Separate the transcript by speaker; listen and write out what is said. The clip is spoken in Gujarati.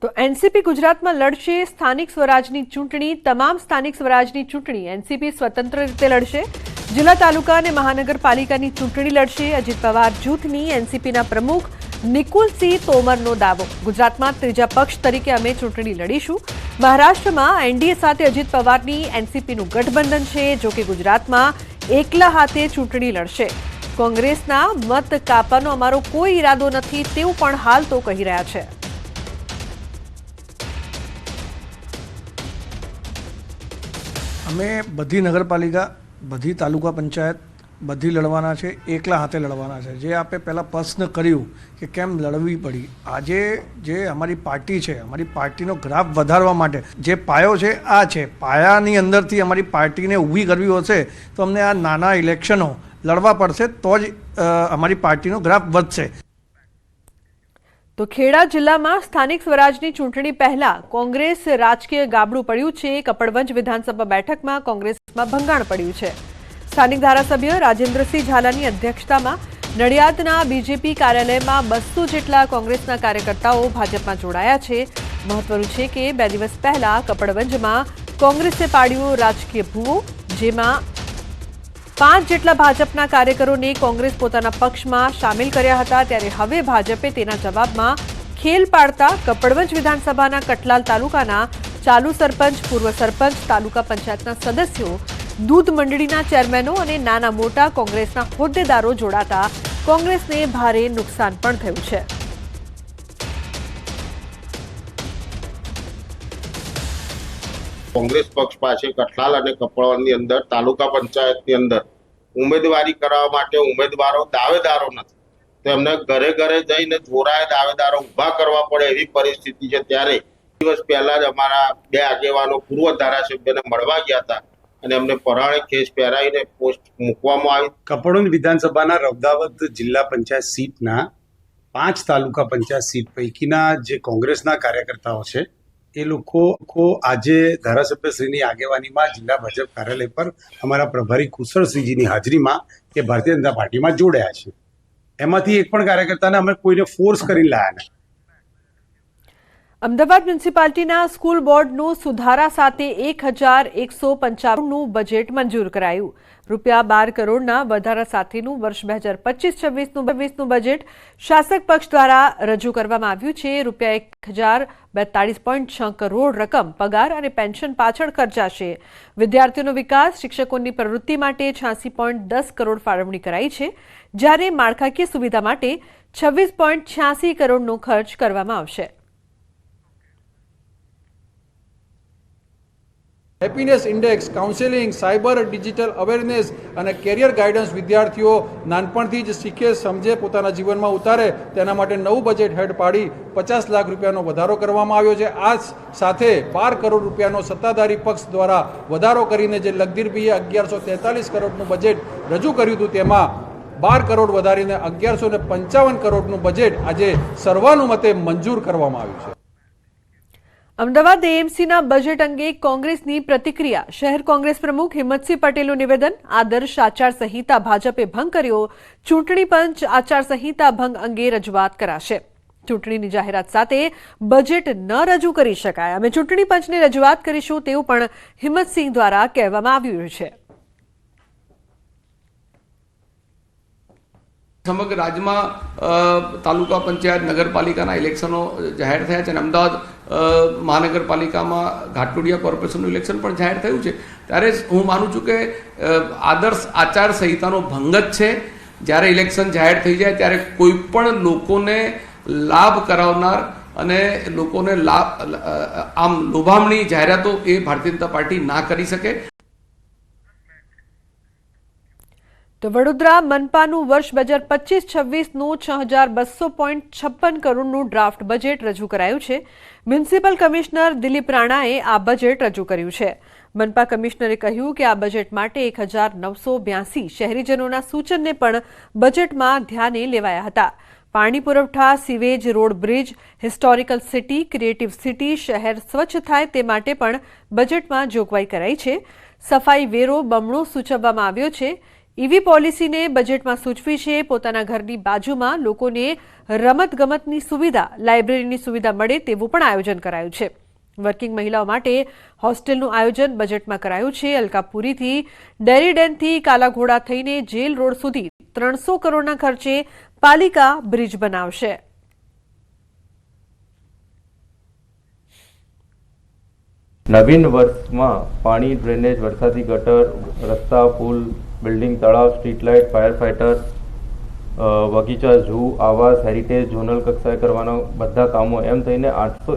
Speaker 1: તો એનસીપી ગુજરાતમાં લડશે સ્થાનિક સ્વરાજની ચૂંટણી। તમામ સ્થાનિક સ્વરાજની ચૂંટણી એનસીપી સ્વતંત્ર રીતે લડશે। જિલ્લા તાલુકા અને મહાનગરપાલિકાની ચૂંટણી લડશે। અજીત પવાર જૂથની એનસીપીના પ્રમુખ નિકુલસિંહ તોમરનો દાવો, ગુજરાતમાં ત્રીજા પક્ષ તરીકે અમે ચૂંટણી લડીશું। મહારાષ્ટ્રમાં એનડીએ સાથે અજીત પવારની એનસીપીનું ગઠબંધન છે, જો કે ગુજરાતમાં એકલા હાથે ચૂંટણી લડશે। કોંગ્રેસના મત કાપવાનો અમારો કોઈ ઈરાદો નથી તેવું પણ હાલ તો કહી રહ્યા છે।
Speaker 2: અમે બધી નગરપાલિકા, બધી તાલુકા પંચાયત બધી લડવાના છે, એકલા હાથે લડવાના છે। જે આપણે પહેલાં પ્રશ્ન કર્યું કે કેમ લડવી પડી, આજે જે અમારી પાર્ટી છે, અમારી પાર્ટીનો ગ્રાફ વધારવા માટે જે પાયો છે આ છે। પાયાની અંદરથી અમારી પાર્ટીને ઊભી કરવી હશે તો અમને આ નાના ઇલેક્શનો લડવા પડશે, તો જ અમારી પાર્ટીનો ગ્રાફ વધશે।
Speaker 1: તો ખેડા જિલ્લામાં સ્થાનિક સ્વરાજની ચૂંટણી પહેલા કોંગ્રેસ રાજકીય ગાબડું પડ્યું છે। કપડવંજ વિધાનસભા બેઠકમાં કોંગ્રેસમાં ભંગાણ પડ્યું છે। સ્થાનિક ધારાસભ્ય રાજેન્દ્રસિંહ ઝાલાની અધ્યક્ષતામાં નડિયાદના બીજેપી કાર્યાલયમાં 200 જેટલા કોંગ્રેસના કાર્યકર્તાઓ ભાજપમાં જોડાયા છે। મહત્વનું છે કે 2 દિવસ પહેલા કપડવંજમાં કોંગ્રેસે પાડ્યો રાજકીય ભૂવો, જેમાં 5 જેટલા ભાજપના કાર્યકરોને કોંગ્રેસ પોતાના પક્ષમાં સામેલ કર્યા હતા। ત્યારે હવે ભાજપે તેના જવાબમાં ખેલ પાડતા કપડવંજ વિધાનસભાના કટલાલ તાલુકાના ચાલુ સરપંચ, પૂર્વ સરપંચ, તાલુકા પંચાયતના સદસ્યો, દૂધ મંડળીના ચેરમેનો અને નાના મોટા કોંગ્રેસના હોદ્દેદારો જોડાતા કોંગ્રેસને ભારે નુકસાન પણ થયું છે।
Speaker 3: કોંગ્રેસ પક્ષ પાસે કઠલાલ અને કપડવંજની અંદર તાલુકા પંચાયતની અંદર ઉમેદવારી કરવા માટે ઉમેદવારો દાવેદારો નથી, તો એમને ઘરે ઘરે જઈને જોરાએ દાવેદારો ઉભા કરવા પડે એવી પરિસ્થિતિ છે। ત્યારે દિવસ પહેલા જ અમારા 2 આગેવાનો પૂર્વ ધારાસભ્યને મળવા ગયા હતા અને એમને પરાણે ખેસ પહેરાવીને પોસ્ટ મૂકવામાં આવી।
Speaker 4: કપડવંજ વિધાનસભાના રૌદાવત જિલ્લા પંચાયત સીટના 5 તાલુકા પંચાયત સીટ પૈકીના જે કોંગ્રેસના કાર્યકર્તાઓ છે એ લોકો આજે ધારાસભ્યશ્રીની આગેવાનીમાં જિલ્લા ભાજપ કાર્યાલય પર અમારા પ્રભારી કુશળસિંહજીની હાજરીમાં એ ભારતીય જનતા પાર્ટીમાં જોડાયા છે। એમાંથી એક પણ કાર્યકર્તાને અમે કોઈને ફોર્સ કરી લાયા નથી।
Speaker 1: અમદાવાદ મ્યુનિસિપાલિટીના સ્કૂલ બોર્ડનું સુધારા સાથે 1195નું બજેટ મંજૂર કરાયું। ₹12 કરોડના વધારા સાથેનું વર્ષ 2025-26નું બજેટ શાસક પક્ષ દ્વારા રજૂ કરવામાં આવ્યું છે। ₹1042.6 કરોડ રકમ પગાર અને પેન્શન પાછળ ખર્ચાશે। વિદ્યાર્થીઓનો વિકાસ, શિક્ષકોની પ્રવૃત્તિ માટે 86.10 કરોડ ફાળવણી કરાઈ છે, જ્યારે માળખાકીય સુવિધા માટે 26.86 કરોડનો ખર્ચ કરવામાં આવશે।
Speaker 5: Happiness index, counselling, cyber digital awareness અને કેરિયર ગાઈડન્સ વિદ્યાર્થીઓ નાનપણથી જ શીખે, સમજે, પોતાના જીવનમાં ઉતારે તેના માટે નવું બજેટ હેડ પાડી 50 લાખ રૂપિયાનો વધારો કરવામાં આવ્યો છે। આ સાથે 12 કરોડ રૂપિયાનો સત્તાધારી પક્ષ દ્વારા વધારો કરીને જે લગધીરભાઈએ 1143 કરોડનું બજેટ રજૂ કર્યું હતું તેમાં 12 કરોડ વધારીને 1155 કરોડનું બજેટ આજે સર્વાનુમતે મંજૂર કરવામાં આવ્યું છે।
Speaker 1: અમદાવાદ એએમસીના બજેટ અંગે કોંગ્રેસની પ્રતિક્રિયા। શહેર કોંગ્રેસ પ્રમુખ હિંમતસિંહ પટેલનું નિવેદન। આદર્શ આચારસંહિતા ભાજપે ભંગ કર્યો, ચૂંટણી પંચ આચારસંહિતા ભંગ અંગે રજૂઆત કરાશે। ચૂંટણીની જાહેરાત સાથે બજેટ ન રજૂ કરી શકાય, અમે ચૂંટણી પંચને રજૂઆત કરીશું તેવું પણ હિંમતસિંહ દ્વારા કહેવામાં આવ્યું છે।
Speaker 6: સમગ્ર રાજ્યમાં તાલુકા પંચાયત, નગરપાલિકાના ઇલેક્શનો જાહેર થયા છે અને અમદાવાદ મહાનગરપાલિકામાં ઘાટલોડિયા કોર્પોરેશનનું ઇલેક્શન પણ જાહેર થયું છે। ત્યારે હું માનું છું કે આદર્શ આચારસંહિતાનો ભંગ જ છે। જ્યારે ઇલેક્શન જાહેર થઈ જાય ત્યારે કોઈ પણ લોકોને લાભ કરાવનાર અને લોકોને આમ લોભામણી જાહેરાતો એ ભારતીય જનતા પાર્ટી ના કરી શકે।
Speaker 1: તો વડોદરા મનપાનું વર્ષ 2025-26નું 6256 કરોડનું ડ્રાફ્ટ બજેટ રજૂ કરાયું છે। મ્યુનિસિપલ કમિશનર દિલીપ રાણાએ આ બજેટ રજૂ કર્યું છે। મનપા કમિશનરે કહ્યું કે આ બજેટ માટે 1982 શહેરીજનોના સૂચનને પણ બજેટમાં ધ્યાને લેવાયા હતા। પાણી પુરવઠા, sewage, road, bridge, historical city, creative city, શહેર સ્વચ્છ થાય તે માટે પણ બજેટમાં જોગવાઈ કરાઈ છે। સફાઈ વેરો બમણો સૂચવવામાં આવ્યો છે। ઈવી પોલિસીને બજેટમાં સૂચવી છે. પોતાના ઘરની બાજુમાં લોકોને રમતગમતની સુવિધા, લાઇબ્રેરીની સુવિધા મળે તેવું પણ આયોજન કરાયું છે. વર્કિંગ મહિલાઓ માટે હોસ્ટેલનું આયોજન બજેટમાં કરાયું છે. અલકાપુરીથી ડેરીડેનથી કાલાઘોડા થઈને જેલ રોડ સુધી 300 કરોડના ખર્ચે પાલિકા બ્રિજ બનાવશે.
Speaker 7: નવીન વર્ષમાં પાણી, ડ્રેનેજ, વરસાદી ગટર, રસ્તા, પુલ, બિલ્ડિંગ, તળાવ, સ્ટ્રીટ લાઇટ, ફાયર ફાઇટર, બગીચા, ઝૂ, આવાસ, હેરિટેજ, ઝોનલ કક્ષાએ કરવાના બધા કામો એમ થઈને 800